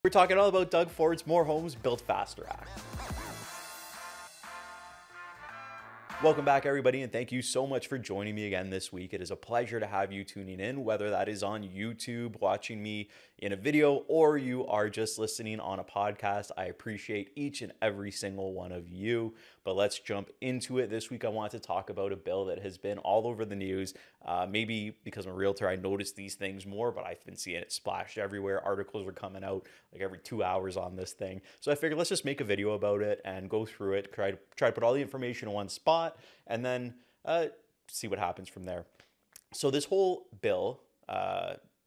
We're talking all about Doug Ford's More Homes Built Faster Act. Welcome back, everybody, and thank you so much for joining me again this week. It is a pleasure to have you tuning in, whether that is on YouTube, watching me in a video, or you are just listening on a podcast. I appreciate each and every single one of you, but let's jump into it. This week, I want to talk about a bill that has been all over the news. Maybe because I'm a realtor, I notice these things more, but I've been seeing it splashed everywhere. Articles are coming out like every 2 hours on this thing. So I figured let's just make a video about it and go through it, try to put all the information in one spot, and then see what happens from there. So this whole bill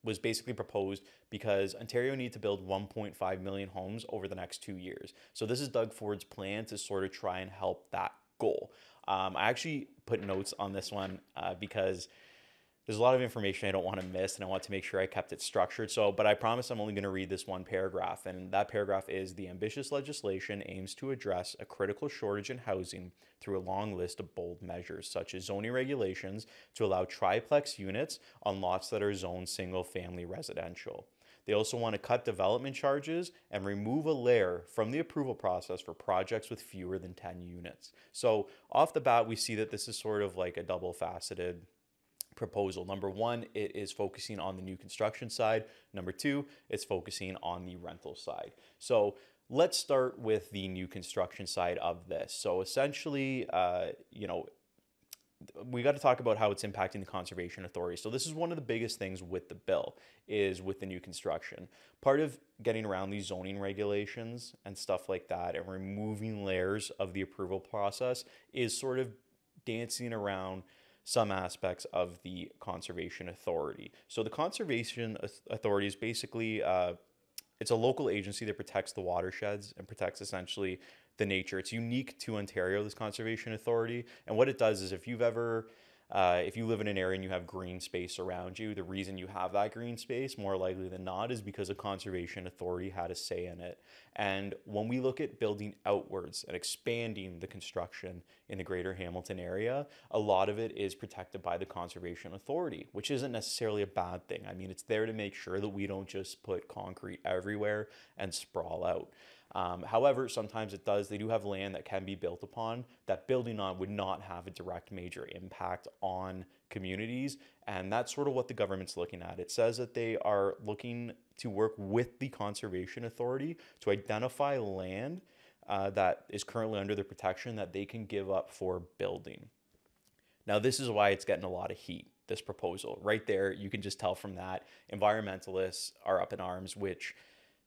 was basically proposed because Ontario needs to build 1.5 million homes over the next 2 years. So this is Doug Ford's plan to sort of try and help that goal. I actually put notes on this one because there's a lot of information I don't want to miss, and I want to make sure I kept it structured. But I promise I'm only going to read this one paragraph, and that paragraph is: the ambitious legislation aims to address a critical shortage in housing through a long list of bold measures, such as zoning regulations to allow triplex units on lots that are zoned single-family residential. They also want to cut development charges and remove a layer from the approval process for projects with fewer than 10 units. So off the bat, we see that this is sort of like a double-faceted proposal. Number one, it is focusing on the new construction side. Number two, it's focusing on the rental side. So let's start with the new construction side of this. So essentially, we got to talk about how it's impacting the conservation authority. So this is one of the biggest things with the bill, is with the new construction. Part of getting around these zoning regulations and stuff like that and removing layers of the approval process is sort of dancing around some aspects of the conservation authority. So the conservation authority is basically it's a local agency that protects the watersheds and protects essentially the nature. It's unique to Ontario, this conservation authority. And what it does is if you live in an area and you have green space around you, the reason you have that green space, more likely than not, is because a conservation authority had a say in it. And when we look at building outwards and expanding the construction in the greater Hamilton area, a lot of it is protected by the conservation authority, which isn't necessarily a bad thing. I mean, it's there to make sure that we don't just put concrete everywhere and sprawl out. However, sometimes they do have land that can be built upon, that building on would not have a direct major impact on communities. And that's sort of what the government's looking at. It says that they are looking to work with the conservation authority to identify land that is currently under their protection that they can give up for building. Now, this is why it's getting a lot of heat, this proposal. Right there, you can just tell from that. Environmentalists are up in arms, which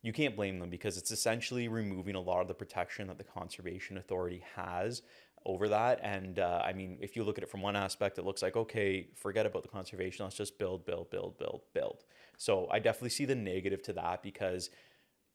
you can't blame them, because it's essentially removing a lot of the protection that the Conservation Authority has over that. And I mean, if you look at it from one aspect, it looks like, okay, forget about the conservation, let's just build. So I definitely see the negative to that, because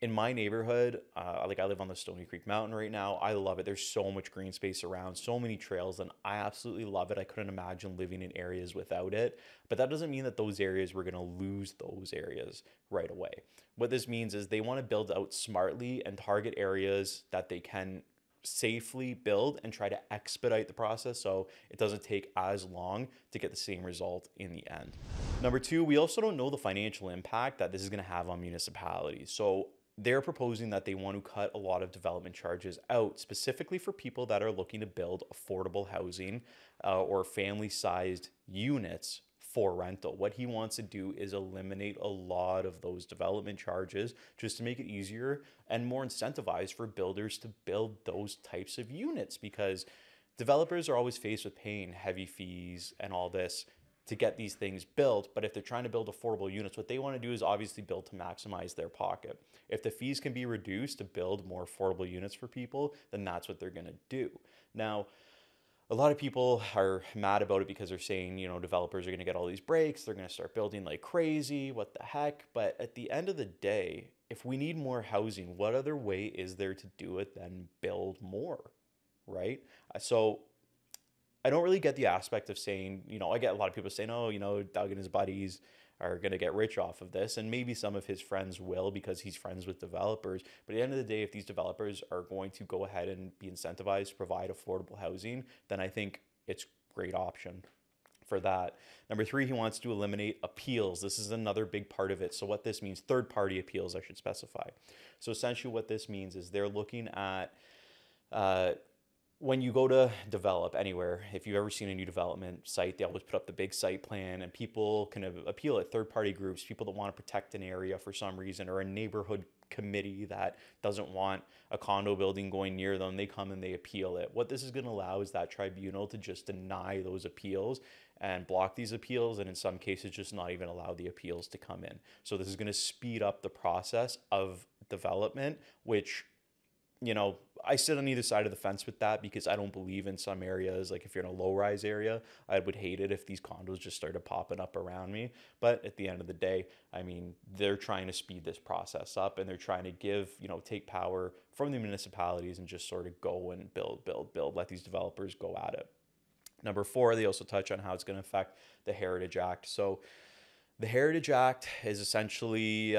in my neighborhood, I live on the Stony Creek Mountain right now. I love it. There's so much green space around, so many trails, and I absolutely love it. I couldn't imagine living in areas without it. But that doesn't mean that those areas, we're going to lose those areas right away. What this means is they want to build out smartly and target areas that they can safely build and try to expedite the process so it doesn't take as long to get the same result in the end. Number two, we also don't know the financial impact that this is going to have on municipalities. So they're proposing that they want to cut a lot of development charges out, specifically for people that are looking to build affordable housing or family-sized units for rental. What he wants to do is eliminate a lot of those development charges just to make it easier and more incentivized for builders to build those types of units, because developers are always faced with paying heavy fees and all this to get these things built. But if they're trying to build affordable units, what they want to do is obviously build to maximize their pocket. If the fees can be reduced to build more affordable units for people, then that's what they're going to do. Now, a lot of people are mad about it because they're saying, developers are going to get all these breaks. They're going to start building like crazy. What the heck? But at the end of the day, if we need more housing, what other way is there to do it than build more, right? So I don't really get the aspect of saying, I get a lot of people saying, oh, Doug and his buddies are going to get rich off of this. And maybe some of his friends will, because he's friends with developers. But at the end of the day, if these developers are going to go ahead and be incentivized to provide affordable housing, then I think it's a great option for that. Number 3, he wants to eliminate appeals. This is another big part of it. So what this means, third-party appeals, I should specify. So essentially what this means is they're looking at when you go to develop anywhere, if you've ever seen a new development site, they always put up the big site plan, and people can appeal it. Third-party groups, people that want to protect an area for some reason, or a neighborhood committee that doesn't want a condo building going near them, they come and they appeal it. What this is going to allow is that tribunal to just deny those appeals and block these appeals, and in some cases just not even allow the appeals to come in. So this is going to speed up the process of development, which, you know, I sit on either side of the fence with that, because I don't believe in some areas, like if you're in a low-rise area, I would hate it if these condos just started popping up around me. But at the end of the day, I mean, they're trying to speed this process up, and they're trying to give, you know, take power from the municipalities and just sort of go and build, let these developers go at it. Number 4, they also touch on how it's going to affect the Heritage Act. So the Heritage Act is essentially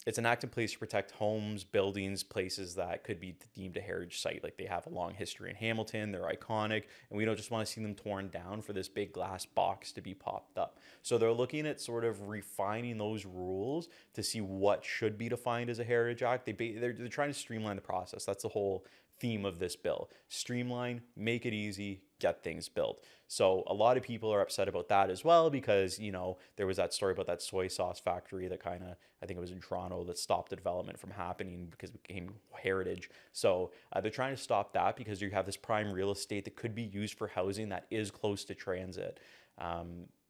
it's an act in place to protect homes, buildings, places that could be deemed a heritage site. Like, they have a long history in Hamilton, they're iconic, and we don't just want to see them torn down for this big glass box to be popped up. So they're looking at sort of refining those rules to see what should be defined as a heritage act. They're trying to streamline the process. That's the whole theme of this bill. Streamline, make it easy, get things built. So a lot of people are upset about that as well, because, you know, there was that story about that soy sauce factory that kind of, I think it was in Toronto, that stopped the development from happening because it became heritage. So they're trying to stop that, because you have this prime real estate that could be used for housing that is close to transit.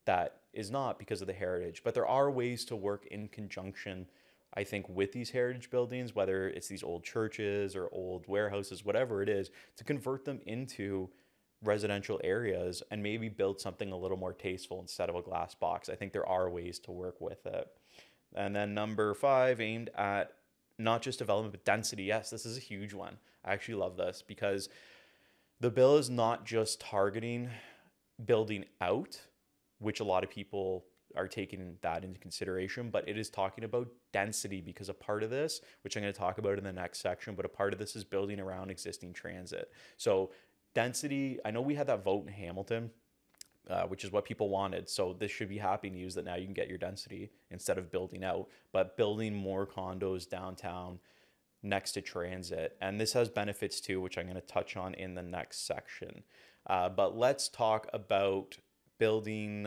That is not because of the heritage, but there are ways to work in conjunction, I think, with these heritage buildings, whether it's these old churches or old warehouses, whatever it is, to convert them into residential areas and maybe build something a little more tasteful instead of a glass box. I think there are ways to work with it. And then number 5, aimed at not just development, but density. Yes, this is a huge one. I actually love this, because the bill is not just targeting building out, which a lot of people are taking that into consideration, but it is talking about density, because a part of this, which I'm going to talk about in the next section, but a part of this is building around existing transit. So density, I know we had that vote in Hamilton, which is what people wanted. So this should be happy news that now you can get your density instead of building out, but building more condos downtown next to transit. And this has benefits too, which I'm going to touch on in the next section. But let's talk about building,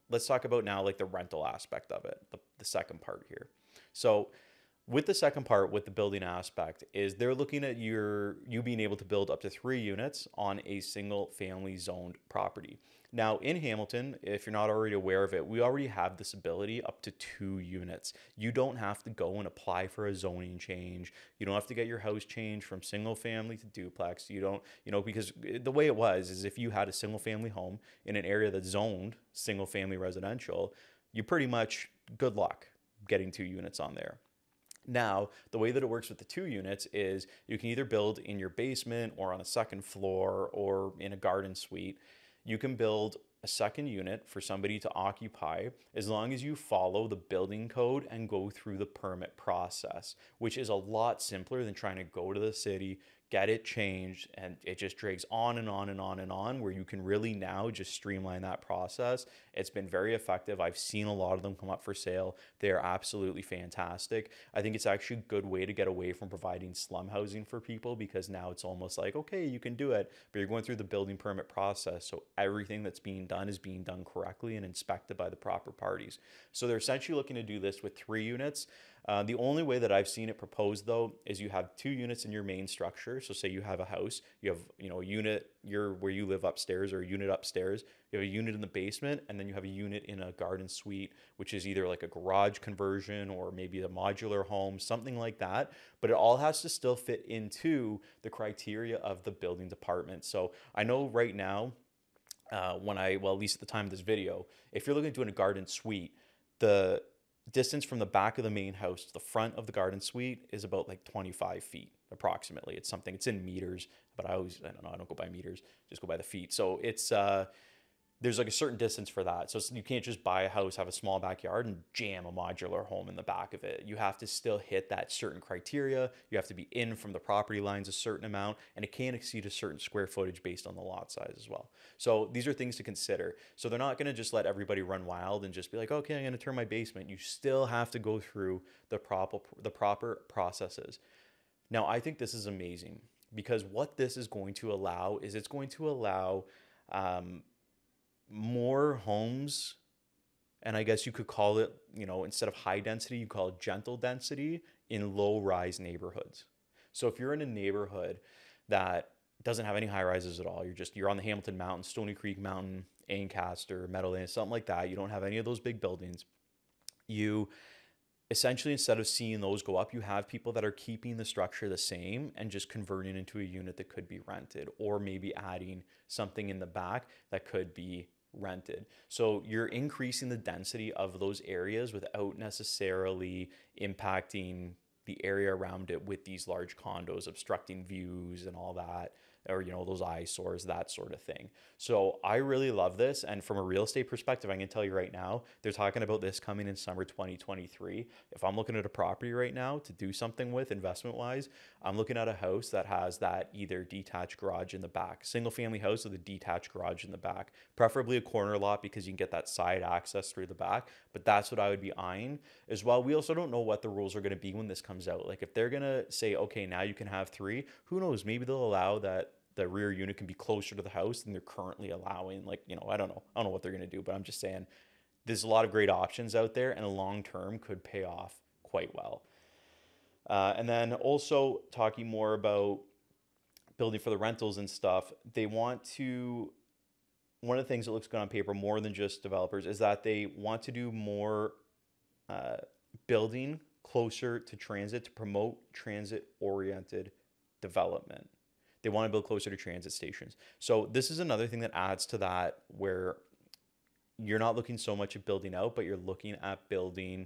let's talk about now like the rental aspect of it, the second part here. So with the second part, with the building aspect, is they're looking at you being able to build up to 3 units on a single family zoned property. Now in Hamilton, if you're not already aware of it, we already have this ability up to 2 units. You don't have to go and apply for a zoning change. You don't have to get your house changed from single family to duplex. You don't, you know, because the way it was is if you had a single family home in an area that's zoned single family residential, you pretty much, good luck getting 2 units on there. Now, the way that it works with the 2 units is you can either build in your basement or on a second floor or in a garden suite. You can build a second unit for somebody to occupy as long as you follow the building code and go through the permit process, which is a lot simpler than trying to go to the city, get it changed, and it just drags on and on and on and on, where you can really now just streamline that process. It's been very effective. I've seen a lot of them come up for sale. They're absolutely fantastic. I think it's actually a good way to get away from providing slum housing for people, because now it's almost like, okay, you can do it, but you're going through the building permit process. So everything that's being done is being done correctly and inspected by the proper parties. So they're essentially looking to do this with 3 units. The only way that I've seen it proposed, though, is you have 2 units in your main structure. So say you have a house, you have, you know, a unit where you live upstairs, or a unit upstairs, you have a unit in the basement, and then you have a unit in a garden suite, which is either like a garage conversion or maybe a modular home, something like that. But it all has to still fit into the criteria of the building department. So I know right now, well, at least at the time of this video, if you're looking at doing a garden suite, the distance from the back of the main house to the front of the garden suite is about like 25 feet approximately. It's in meters, but I don't know, I don't go by meters, just go by the feet. So it's there's like a certain distance for that. So you can't just buy a house, have a small backyard, and jam a modular home in the back of it. You have to still hit that certain criteria. You have to be in from the property lines a certain amount, and it can't exceed a certain square footage based on the lot size as well. So these are things to consider. So they're not going to just let everybody run wild and just be like, okay, I'm going to turn my basement. You still have to go through the proper processes. Now, I think this is amazing because what this is going to allow is it's going to allow more homes, and I guess you could call it, instead of high density, you call it gentle density in low rise neighborhoods. So if you're in a neighborhood that doesn't have any high rises at all, you're on the Hamilton Mountain, Stony Creek Mountain, Ancaster, Meadowlands, something like that. You don't have any of those big buildings. You essentially, instead of seeing those go up, you have people that are keeping the structure the same and just converting into a unit that could be rented, or maybe adding something in the back that could be rented. So you're increasing the density of those areas without necessarily impacting the area around it with these large condos obstructing views and all that, or those eyesores, that sort of thing. So I really love this, and from a real estate perspective, I can tell you right now, they're talking about this coming in summer 2023. If I'm looking at a property right now to do something with investment wise, I'm looking at a house that has that either detached garage in the back, single family house with a detached garage in the back, preferably a corner lot because you can get that side access through the back. But that's what I would be eyeing as well. We also don't know what the rules are going to be when this comes out. Like if they're going to say, okay, now you can have 3, who knows, maybe they'll allow that the rear unit can be closer to the house than they're currently allowing. Like, I don't know what they're going to do, but I'm just saying there's a lot of great options out there, and a long term could pay off quite well. And then also talking more about building for the rentals and stuff, one of the things that looks good on paper more than just developers is that they want to do more building closer to transit to promote transit oriented development. They want to build closer to transit stations. So this is another thing that adds to that, where you're not looking so much at building out, but you're looking at building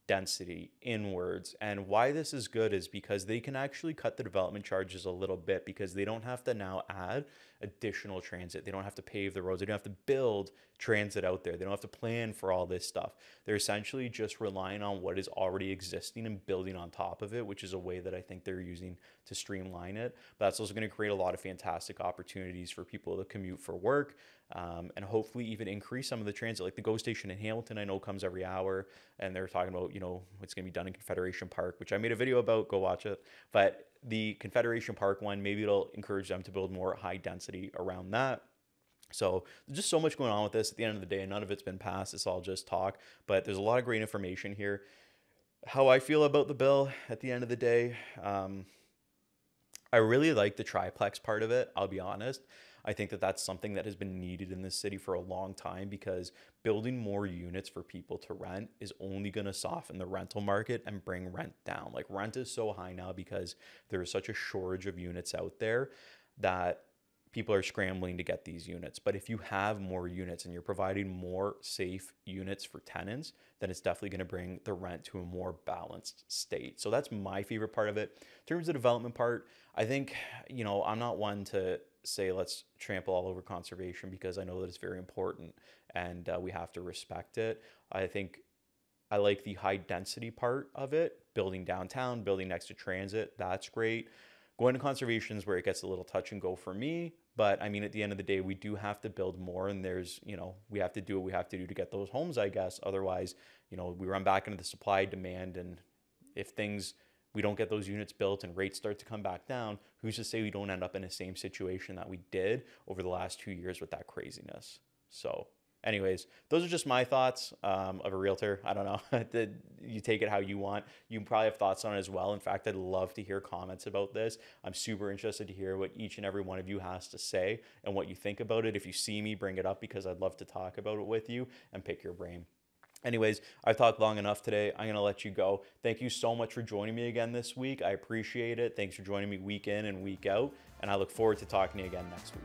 density inwards. And why this is good is because they can actually cut the development charges a little bit, because they don't have to now add additional transit. They don't have to pave the roads. They don't have to build transit out there. They don't have to plan for all this stuff. They're essentially just relying on what is already existing and building on top of it, which is a way that I think they're using to streamline it. But that's also going to create a lot of fantastic opportunities for people to commute for work, and hopefully even increase some of the transit. Like the GO station in Hamilton, I know comes every hour, and they're talking about, it's going to be done in Confederation Park, which I made a video about, go watch it. But the Confederation Park one, maybe it'll encourage them to build more high density around that. So there's just so much going on with this. At the end of the day, none of it's been passed. It's all just talk, but there's a lot of great information here. How I feel about the bill at the end of the day, I really like the triplex part of it. I'll be honest. I think that that's something that has been needed in this city for a long time, because building more units for people to rent is only going to soften the rental market and bring rent down. Like rent is so high now because there is such a shortage of units out there that people are scrambling to get these units. But if you have more units and you're providing more safe units for tenants, then it's definitely going to bring the rent to a more balanced state. So that's my favorite part of it. In terms of the development part, I think, I'm not one to say let's trample all over conservation, because I know that it's very important and we have to respect it. I think I like the high density part of it, building downtown, building next to transit. That's great. Going to conservation is where it gets a little touch and go for me. But I mean, at the end of the day, we do have to build more, and there's, we have to do what we have to do to get those homes, I guess. Otherwise, we run back into the supply demand, and if we don't get those units built and rates start to come back down, who's to say we don't end up in the same situation that we did over the last 2 years with that craziness? So anyways, those are just my thoughts of a realtor. I don't know. You take it how you want. You probably have thoughts on it as well. In fact, I'd love to hear comments about this. I'm super interested to hear what each and every one of you has to say and what you think about it. If you see me, bring it up, because I'd love to talk about it with you and pick your brain. Anyways, I've talked long enough today. I'm going to let you go. Thank you so much for joining me again this week. I appreciate it. Thanks for joining me week in and week out. And I look forward to talking to you again next week.